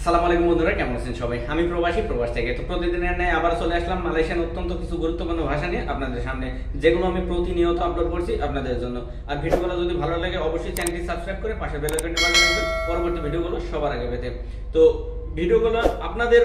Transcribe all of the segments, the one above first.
আসসালামু আলাইকুম বন্ধুরা, কেমন আছেন সবাই? আমি প্রবাস থেকে তো প্রতিদিনের ন্যায় আবার চলে আসলাম মালয়েশিয়ান অত্যন্ত কিছু গুরুত্বপূর্ণ ভাষা নিয়ে আপনাদের সামনে, যেগুলো আমি প্রতিনিয়ত আপলোড করছি আপনাদের জন্য। আর ভিডিওগুলো যদি ভালো লাগে অবশ্যই চ্যানেলটি সাবস্ক্রাইব করে পাশে বেল আইকনটি বাজিয়ে রাখবেন পরবর্তী ভিডিওগুলো সবার আগে পেতে। তো ভিডিওগুলো আপনাদের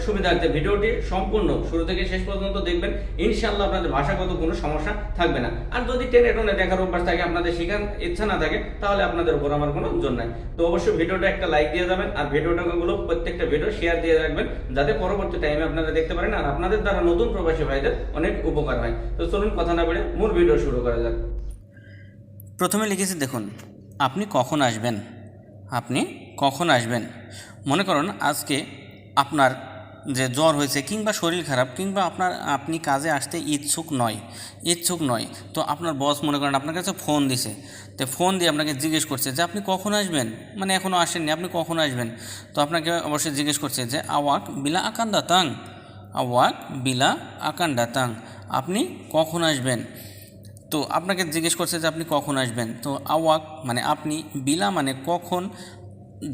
সুবিধার্থে ভিডিওটি সম্পূর্ণ শুরু থেকে শেষ পর্যন্ত দেখবেন। ইনশাআল্লাহ আপনাদের ভাষাগত কোনো সমস্যা থাকবে না। আর যদি টেনে টেনে দেখার অভ্যাস থাকে, আপনাদের শেখার ইচ্ছা না থাকে, তাহলে আপনাদের উপর আমার কোনো জোর নাই। তো অবশ্যই ভিডিওটা একটা লাইক দিয়ে যাবেন, আর ভিডিওটাগুলো প্রত্যেকটা ভিডিও শেয়ার দিয়ে রাখবেন, যাতে পরবর্তী টাইমে আপনারা দেখতে পারেন আর আপনাদের দ্বারা নতুন প্রবাসী ভাইদের অনেক উপকার হয়। তো চলুন কথা না বেড়ে মূল ভিডিও শুরু করা যাক। প্রথমে লিখেছি দেখুন, আপনি কখন আসবেন। আপনি কখন আসবেন? মনে করুন আজকে আপনার যে জ্বর হয়েছে কিংবা শরীর খারাপ কিংবা আপনি কাজে আসতে ইচ্ছুক নয়, তো আপনার বস মনে করেন আপনার কাছে ফোন দিছে, তো ফোন দিয়ে আপনাকে জিজ্ঞেস করছে যে আপনি কখন আসবেন, মানে এখনও আসেননি, আপনি কখন আসবেন। তো আপনাকে অবশ্যই জিজ্ঞেস করছে যে আওয়াক বিলা আকান দাতাং, আপনি কখন আসবেন। তো আপনাকে জিজ্ঞেস করছে যে আপনি কখন আসবেন। তো আওয়াক মানে আপনি, বিলা মানে কখন,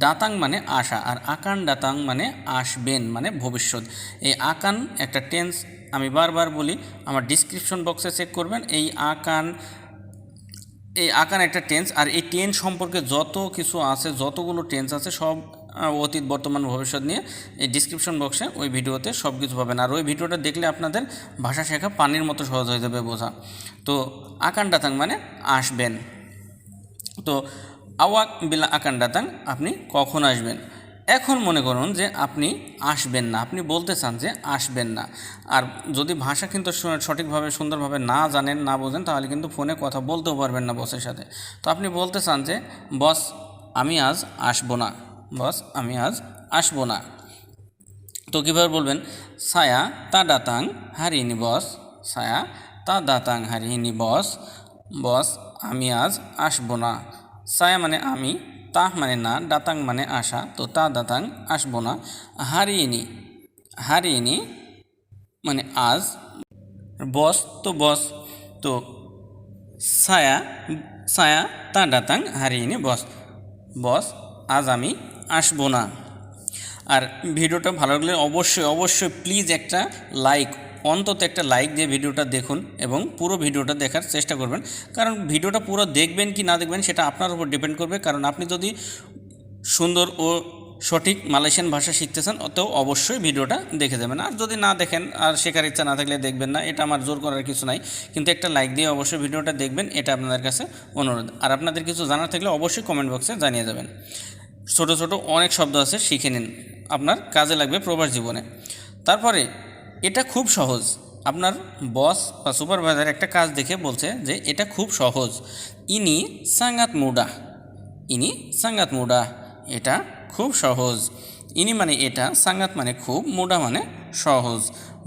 দাতাং মানে আসা, আর আকান দাতাং মানে আসবেন মানে ভবিষ্যৎ। এই আকান একটা টেন্স, আমি বারবার বলি, আমার ডিসক্রিপশন বক্সে চেক করবেন। এই আকান একটা টেন্স, আর এই টেন্স সম্পর্কে যত কিছু আছে, যতগুলো টেন্স আছে সব অতীত বর্তমান ভবিষ্যৎ নিয়ে এই ডিসক্রিপশন বক্সে ওই ভিডিওতে সব কিছু পাবেন। আর ওই ভিডিওটা দেখলে আপনাদের ভাষা শেখা পানির মতো সহজ হয়ে যাবে বোঝা। তো আকান দাতাং মানে আসবেন। তো আওয়াক বিলা আকান দাতাং, আপনি কখন আসবেন। এখন মনে করুন যে আপনি আসবেন না, আপনি বলতে চান যে আসবেন না। আর যদি ভাষা কিন্তু সঠিকভাবে সুন্দরভাবে না জানেন, না বোঝেন, তাহলে কিন্তু ফোনে কথা বলতেও পারবেন না বসের সাথে। তো আপনি বলতে চান যে বস আমি আজ আসবো না, তো কীভাবে বলবেন? সায়া তা দাতাং হারি ইনি বস, সায়া তা দাতাং হারি ইনি বস, বস আমি আজ আসবো না। সায়া মানে আমি, তাহ মানে না, দাতাং মানে আসা, তো তা দাতাং আসবো না। হারি ইনি মানে আজ, বস তো বস, তো সায়া সায়া তা দাতাং হারি ইনি বস আজ আমি আসবো না। আর ভিডিওটা ভালো লাগলে অবশ্যই প্লিজ একটা লাইক, অন্তত একটা লাইক দিয়ে ভিডিওটা দেখুন এবং পুরো ভিডিওটা দেখার চেষ্টা করবেন। কারণ ভিডিওটা পুরো দেখবেন কি না দেখবেন সেটা আপনার উপর ডিপেন্ড করবে। কারণ আপনি যদি সুন্দর ও সঠিক মালয়েশিয়ান ভাষা শিখতে চান, তো অবশ্যই ভিডিওটা দেখে যাবেন। আর যদি না দেখেন আর শেখার ইচ্ছা না থাকলে দেখবেন না, এটা আমার জোর করার কিছু নাই। কিন্তু একটা লাইক দিয়ে অবশ্যই ভিডিওটা দেখবেন, এটা আপনাদের কাছে অনুরোধ। আর আপনাদের কিছু জানার থাকলে অবশ্যই কমেন্ট বক্সে জানিয়ে যাবেন। ছোট অনেক শব্দ আছে, শিখে নিন, আপনার কাজে লাগবে প্রবাস জীবনে। তারপরে এটা খুব সহজ, আপনার বস বা সুপারভাইজার একটা কাজ দেখে বলছে যে এটা খুব সহজ। ইনি সাঙ্গাত মুডা, এটা খুব সহজ। ইনি মানে এটা, সাঙ্গাত মানে খুব, মুডা মানে সহজ।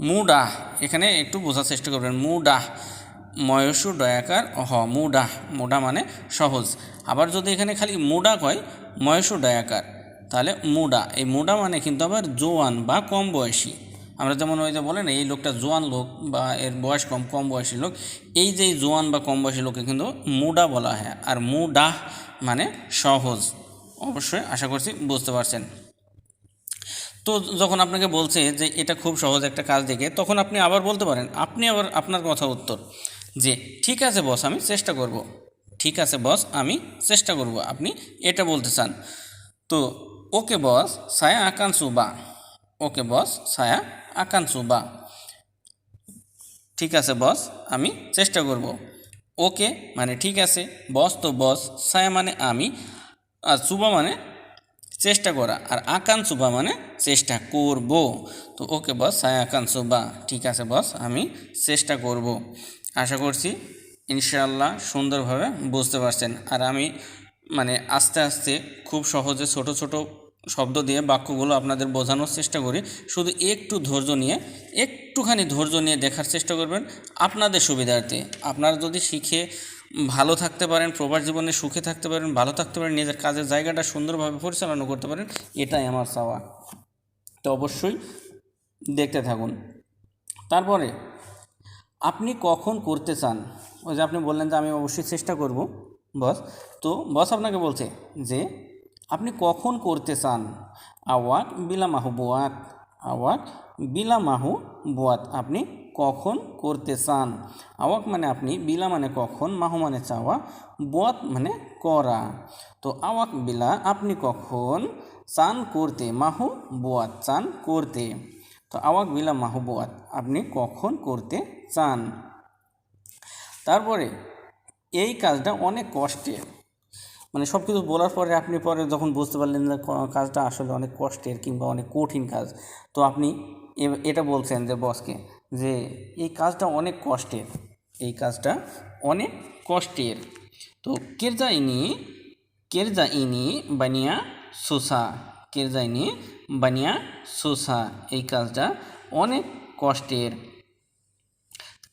মুডা এখানে একটু বোঝার চেষ্টা করবেন। মুডা ময়সু ডয়াকার মুডা মানে সহজ। আবার যদি এখানে খালি মুডা কয় ময়সু ডয়াকার, তাহলে এই মুডা মানে কিন্তু আবার জোয়ান বা কম বয়সী। আমরা যেমন ওই যে বলেন এই লোকটা জোয়ান লোক বা এর বয়স কম বয়সী লোক, এই যে জোয়ান বা কম বয়সী লোককে কিন্তু মুডা বলা হয়। আর মুডাহ মানে সহজ। অবশ্যই আশা করছি বুঝতে পারছেন। তো যখন আপনাকে বলছে যে এটা খুব সহজ একটা কাজ দেখে, তখন আপনি আবার বলতে পারেন, আপনি আবার আপনার কথা উত্তর যে ঠিক আছে বস আমি চেষ্টা করব, আপনি এটা বলতে চান। তো ওকে বস সায়া আকান সুবা, ঠিক আছে বস আমি চেষ্টা করব। ওকে মানে ঠিক আছে, বস তো বস, সায়া মানে আমি, আর সুবা মানে চেষ্টা করা, আর আকান সুবা মানে চেষ্টা করব। তো ওকে বস সায়া আকান সুবা, ঠিক আছে বস আমি চেষ্টা করব। আশা করছি ইনশাআল্লাহ সুন্দরভাবে বুঝতে পারছেন। আর আমি আস্তে আস্তে খুব সহজে ছোট শব্দ দিয়ে বাক্যগুলো আপনাদের বোঝানোর চেষ্টা করি। শুধু একটুখানি ধৈর্য নিয়ে দেখার চেষ্টা করবেন আপনাদের সুবিধার্থে। আপনারা যদি শিখে ভালো থাকতে পারেন, প্রবাস জীবনে সুখে থাকতে পারেন, ভালো থাকতে পারেন, নিজের কাজের জায়গাটা সুন্দরভাবে পরিচালনা করতে পারেন, এটাই আমার চাওয়া। তো অবশ্যই দেখতে থাকুন। তারপরে আপনি কখন করতে চান, ওই যে আপনি বললেন যে আমি অবশ্যই চেষ্টা করব বস, তো বস আপনাকে বলছে যে আপনি কখন করতে চান, আওয়াক বিলা মাহু বুয়াত, আওয়াক বিলা মাহু বুয়াত, আপনি কখন করতে চান। আওয়াক মানে আপনি, বিলা মানে কখন, মাহু মানে চাওয়া, বুয়াত মানে করা। তো আওয়াক বিলা আপনি কখন, চান করতে, মাহু বুয়াত চান করতে। তো আওয়াক বিলা মাহু বুয়াত, আপনি কখন করতে চান। তারপরে এই কাজটা অনেক কষ্টের, মানে সব কিছু বলার পরে আপনি পরে যখন বুঝতে পারলেন যে কাজটা আসলে অনেক কষ্টের কিংবা অনেক কঠিন কাজ, তো আপনি এটা বলছেন যে বসকে যে এই কাজটা অনেক কষ্টের, এই কাজটা অনেক কষ্টের। তো কেরজাইনি বানিয়া সুসা, কেরজাইনি বানিয়া সুসা, এই কাজটা অনেক কষ্টের।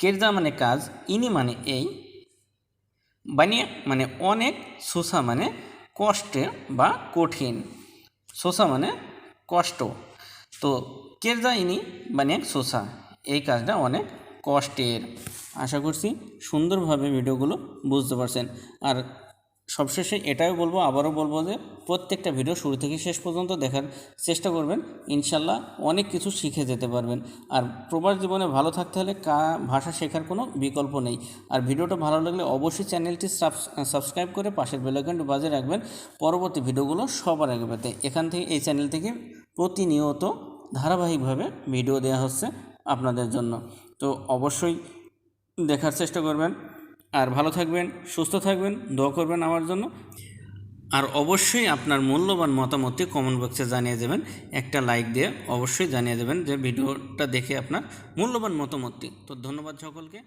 কেরজা মানে কাজ, ইনি মানে এই, বানিয়া মানে অনেক, সুসা মানে কষ্টে বা কঠিন, সোসা মানে কষ্ট। তো কেরজা ইনি বানিয়া সোসা, এই কাজটা অনেক কষ্টের। আশা করছি সুন্দরভাবে ভিডিওগুলো বুঝতে পারছেন। আর সবশেষে এটাও বলবো, আবারও বলবো যে প্রত্যেকটা ভিডিও শুরু থেকে শেষ পর্যন্ত দেখার চেষ্টা করবেন, ইনশাল্লাহ অনেক কিছু শিখে যেতে পারবেন। আর প্রবাস জীবনে ভালো থাকতে হলে ভাষা শেখার কোনো বিকল্প নেই। আর ভিডিওটা ভালো লাগলে অবশ্যই চ্যানেলটি সাবস্ক্রাইব করে পাশের বেল আইকনটি বাজিয়ে রাখবেন পরবর্তী ভিডিওগুলো সবার আগে পেতে। এখান থেকে, এই চ্যানেল থেকে প্রতিনিয়ত ধারাবাহিকভাবে ভিডিও দেওয়া হচ্ছে আপনাদের জন্য। তো অবশ্যই দেখার চেষ্টা করবেন। আর ভালো থাকবেন, সুস্থ থাকবেন, দোয়া করবেন আমার জন্য। আর অবশ্যই আপনার মূল্যবান মতামতটি কমেন্ট বক্সে জানিয়ে দেবেন, একটা লাইক দিয়ে অবশ্যই জানিয়ে দেবেন যে ভিডিওটা দেখে আপনার মূল্যবান মতামতটি। তো ধন্যবাদ সকলকে।